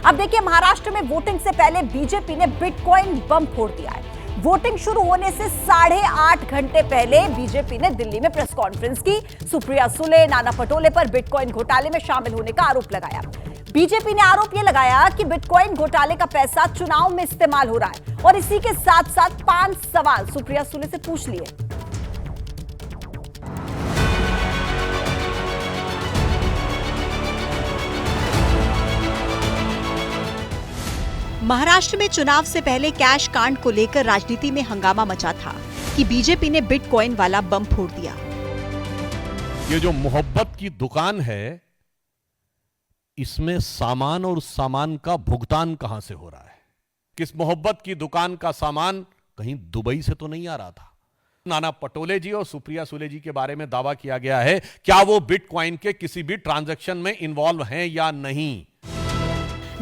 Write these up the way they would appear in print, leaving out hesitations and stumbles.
अब देखिए, महाराष्ट्र में वोटिंग से पहले बीजेपी ने बिटकॉइन बम फोड़ दिया है। वोटिंग शुरू होने से 8.5 घंटे पहले बीजेपी ने दिल्ली में प्रेस कॉन्फ्रेंस की। सुप्रिया सुले, नाना पटोले पर बिटकॉइन घोटाले में शामिल होने का आरोप लगाया। बीजेपी ने आरोप यह लगाया कि बिटकॉइन घोटाले का पैसा चुनाव में इस्तेमाल हो रहा है और इसी के साथ साथ 5 सवाल सुप्रिया सुले से पूछ लिए। महाराष्ट्र में चुनाव से पहले कैश कांड को लेकर राजनीति में हंगामा मचा था कि बीजेपी ने बिटकॉइन वाला बम फोड़ दिया। ये जो मोहब्बत की दुकान है, इसमें सामान और उस सामान का भुगतान कहां से हो रहा है? किस मोहब्बत की दुकान का सामान कहीं दुबई से तो नहीं आ रहा था। नाना पटोले जी और सुप्रिया सुले जी के बारे में दावा किया गया है, क्या वो बिटकॉइन के किसी भी ट्रांजैक्शन में इन्वॉल्व हैं या नहीं?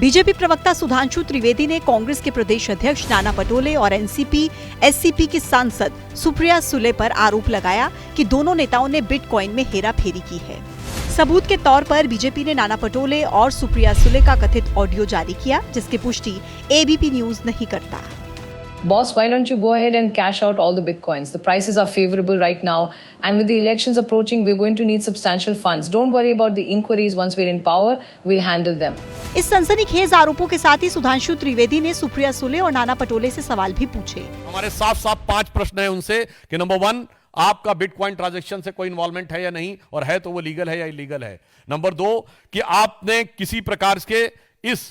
बीजेपी प्रवक्ता सुधांशु त्रिवेदी ने कांग्रेस के प्रदेश अध्यक्ष नाना पटोले और एनसीपी एससीपी की सांसद सुप्रिया सुले पर आरोप लगाया कि दोनों नेताओं ने बिटकॉइन में हेराफेरी की है। सबूत के तौर पर बीजेपी ने नाना पटोले और सुप्रिया सुले का कथित ऑडियो जारी किया, जिसकी पुष्टि एबीपी न्यूज नहीं करता। Boss, why don't you go ahead and cash out all the bitcoins? The prices are favorable right now, and with the elections approaching, we're going to need substantial funds. Don't worry about the inquiries. Once we're in power, we'll handle them. इस सनसनीखेज आरोपों के साथ ही सुधांशु त्रिवेदी ने सुप्रिया सुले और नाना पटोले से सवाल भी पूछे। हमारे साफ 5 प्रश्न है उनसे कि नंबर 1, आपका बिटकॉइन ट्रांजैक्शन से कोई इन्वॉल्वमेंट है या नहीं, और है तो वो लीगल है या इलीगल है। नंबर 2, कि आपने किसी प्रकार के इस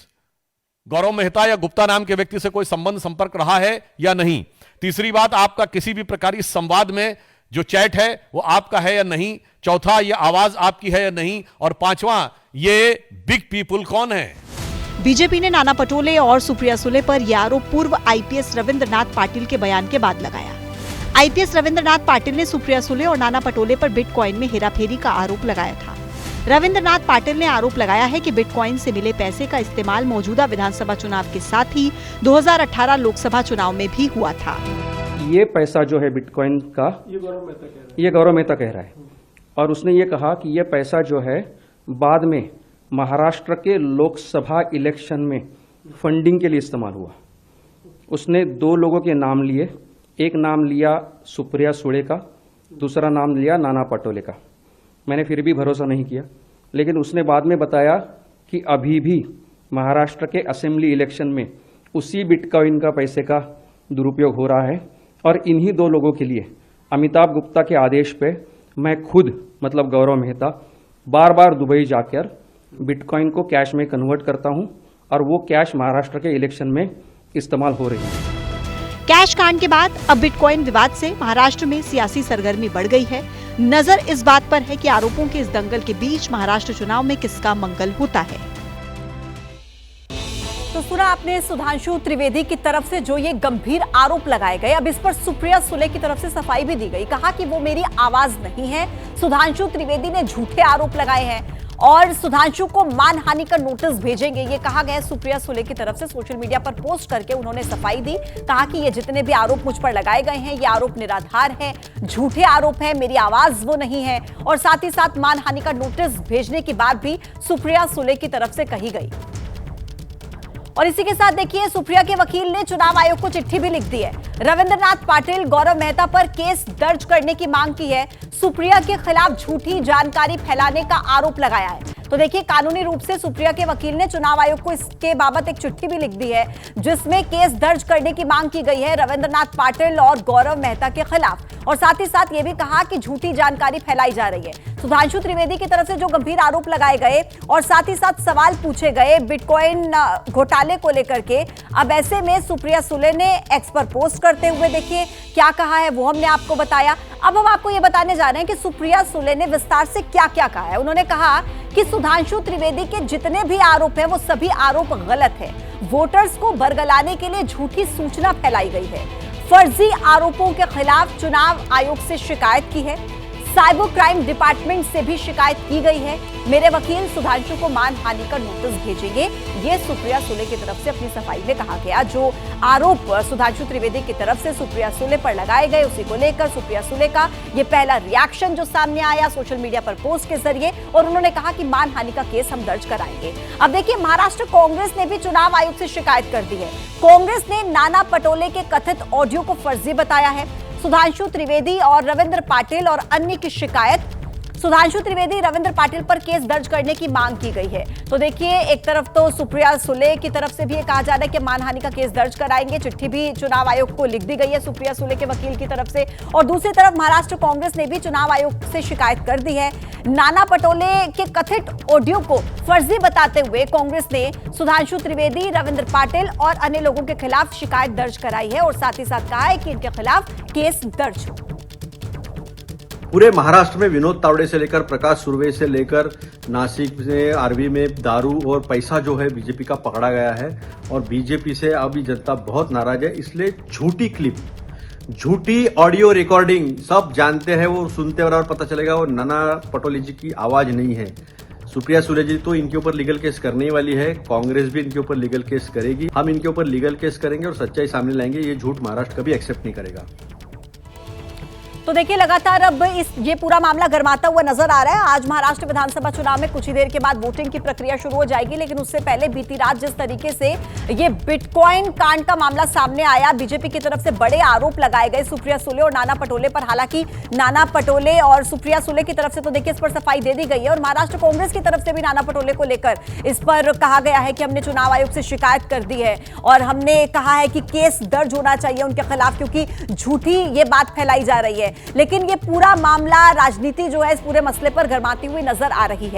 गौरव मेहता या गुप्ता नाम के व्यक्ति से कोई संबंध संपर्क रहा है या नहीं। तीसरी बात, आपका किसी भी प्रकार इस संवाद में जो चैट है वो आपका है या नहीं। चौथा, ये आवाज आपकी है या नहीं। और 5वां, ये बिग पीपल कौन है? बीजेपी ने नाना पटोले और सुप्रिया सुले पर यह आरोप पूर्व आईपीएस रविंद्रनाथ पाटिल के बयान के बाद लगाया। आईपीएस रविंद्रनाथ पाटिल ने सुप्रिया सुले और नाना पटोले पर बिटकॉइन में हेराफेरी का आरोप लगाया था। रविंद्रनाथ पाटिल ने आरोप लगाया है कि बिटकॉइन से मिले पैसे का इस्तेमाल मौजूदा विधानसभा चुनाव के साथ ही 2018 लोकसभा चुनाव में भी हुआ था। ये पैसा जो है बिटकॉइन का, ये गौरव मेहता कह रहा है, और उसने ये कहा कि ये पैसा जो है बाद में महाराष्ट्र के लोकसभा इलेक्शन में फंडिंग के लिए इस्तेमाल हुआ। उसने 2 लोगों के नाम लिए, एक नाम लिया सुप्रिया सुले का, दूसरा नाम लिया नाना पटोले का। मैंने फिर भी भरोसा नहीं किया, लेकिन उसने बाद में बताया कि अभी भी महाराष्ट्र के असेंबली इलेक्शन में उसी बिटकॉइन का पैसे का दुरुपयोग हो रहा है, और इन्हीं 2 लोगों के लिए अमिताभ गुप्ता के आदेश पे मैं खुद, मतलब गौरव मेहता, बार दुबई जाकर बिटकॉइन को कैश में कन्वर्ट करता हूं, और वो कैश महाराष्ट्र के इलेक्शन में इस्तेमाल हो रही है। कैश कांड के बाद अब बिटकॉइन विवाद से महाराष्ट्र में सियासी सरगर्मी बढ़ गई है। नजर इस बात पर है कि आरोपों के इस दंगल के बीच महाराष्ट्र चुनाव में किसका मंगल होता है। तो सुना आपने सुधांशु त्रिवेदी की तरफ से जो ये गंभीर आरोप लगाए गए। अब इस पर सुप्रिया सुले की तरफ से सफाई भी दी गई। कहा कि वो मेरी आवाज नहीं है। सुधांशु त्रिवेदी ने झूठे आरोप लगाए हैं और सुधांशु को मानहानि का नोटिस भेजेंगे, ये कहा गया। सुप्रिया सुले की तरफ से सोशल मीडिया पर पोस्ट करके उन्होंने सफाई दी। कहा कि ये जितने भी आरोप मुझ पर लगाए गए हैं, ये आरोप निराधार है, झूठे आरोप है, मेरी आवाज वो नहीं है। और साथ ही साथ मानहानि का नोटिस भेजने की बात भी सुप्रिया सुले की तरफ से कही गई। और इसी के साथ देखिए, सुप्रिया के वकील ने चुनाव आयोग को चिट्ठी भी लिख दी है। रविंद्रनाथ पाटिल, गौरव मेहता पर केस दर्ज करने की मांग की है। सुप्रिया के खिलाफ झूठी जानकारी फैलाने का आरोप लगाया है। तो देखिए, कानूनी रूप से सुप्रिया के वकील ने चुनाव आयोग को इसके बाबत एक चिट्ठी भी लिख दी है, जिसमें केस दर्ज करने की मांग की गई है रविंद्रनाथ पाटिल और गौरव मेहता के खिलाफ। और साथ ही साथ ये भी कहा कि झूठी जानकारी फैलाई जा रही है। सुधांशु त्रिवेदी की तरफ से जो गंभीर आरोप लगाए गए और साथ ही साथ सवाल पूछे गए बिटकॉइन घोटाले को लेकर के, अब ऐसे में सुप्रिया सुले ने एक्स पर पोस्ट करते हुए देखिए क्या कहा है, वो हमने आपको बताया। अब हम आपको ये बताने जा रहे हैं कि सुप्रिया सुले ने विस्तार से क्या क्या कहा है। उन्होंने कहा कि सुधांशु त्रिवेदी के जितने भी आरोप हैं वो सभी आरोप गलत है। वोटर्स को बरगलाने के लिए झूठी सूचना फैलाई गई है। फर्जी आरोपों के खिलाफ चुनाव आयोग से शिकायत की है। साइबर क्राइम डिपार्टमेंट से भी शिकायत की गई है। मेरे वकील सुधांशु को मानहानि का नोटिस भेजेंगे, ये सुप्रिया सुले की तरफ से अपनी सफाई में कहा गया। जो आरोप सुधांशु त्रिवेदी की तरफ से सुप्रिया सुले पर लगाए गए, उसी को लेकर सुप्रिया सुले का ये पहला रिएक्शन जो सामने आया सोशल मीडिया पर पोस्ट के जरिए, और उन्होंने कहा कि मानहानि का केस हम दर्ज कराएंगे। अब देखिए, महाराष्ट्र कांग्रेस ने भी चुनाव आयोग से शिकायत कर दी है। कांग्रेस ने नाना पटोले के कथित ऑडियो को फर्जी बताया है। सुधांशु त्रिवेदी और रविंद्र पाटिल और अन्य की शिकायत, सुधांशु त्रिवेदी रविंद्र पाटिल पर केस दर्ज करने की मांग की गई है। तो देखिए, एक तरफ तो सुप्रिया सुले की तरफ से भी ये कहा जा रहा है कि मानहानि का केस दर्ज कराएंगे, चिट्ठी भी चुनाव आयोग को लिख दी गई है सुप्रिया सुले के वकील की तरफ से, और दूसरी तरफ महाराष्ट्र कांग्रेस ने भी चुनाव आयोग से शिकायत कर दी है। नाना पटोले के कथित ऑडियो को फर्जी बताते हुए कांग्रेस ने सुधांशु त्रिवेदी, रविंद्र पाटिल और अन्य लोगों के खिलाफ शिकायत दर्ज कराई है, और साथ ही साथ कहा है कि इनके खिलाफ केस दर्ज हो। पूरे महाराष्ट्र में विनोद तावड़े से लेकर प्रकाश सुर्वे से लेकर नासिक में आरवी में दारू और पैसा जो है बीजेपी का पकड़ा गया है, और बीजेपी से अभी जनता बहुत नाराज है। इसलिए झूठी क्लिप, झूठी ऑडियो रिकॉर्डिंग सब जानते हैं, वो सुनते और पता चलेगा वो नाना पटोले जी की आवाज नहीं है। सुप्रिया सुले जी तो इनके ऊपर लीगल केस करने ही वाली है, कांग्रेस भी इनके ऊपर लीगल केस करेगी। हम इनके ऊपर लीगल केस करेंगे और सच्चाई सामने लाएंगे। ये झूठ महाराष्ट्र कभी एक्सेप्ट नहीं करेगा। तो देखिए, लगातार अब ये पूरा मामला गर्माता हुआ नजर आ रहा है। आज महाराष्ट्र विधानसभा चुनाव में कुछ ही देर के बाद वोटिंग की प्रक्रिया शुरू हो जाएगी, लेकिन उससे पहले बीती रात जिस तरीके से ये बिटकॉइन कांड का मामला सामने आया, बीजेपी की तरफ से बड़े आरोप लगाए गए सुप्रिया सुले और नाना पटोले पर। हालांकि नाना पटोले और सुप्रिया सुले की तरफ से तो देखिए इस पर सफाई दे दी गई है, और महाराष्ट्र कांग्रेस की तरफ से भी नाना पटोले को लेकर इस पर कहा गया है कि हमने चुनाव आयोग से शिकायत कर दी है और हमने कहा है कि केस दर्ज होना चाहिए उनके खिलाफ, क्योंकि झूठी ये बात फैलाई जा रही है। लेकिन ये पूरा मामला, राजनीति जो है इस पूरे मसले पर गर्माती हुई नजर आ रही है।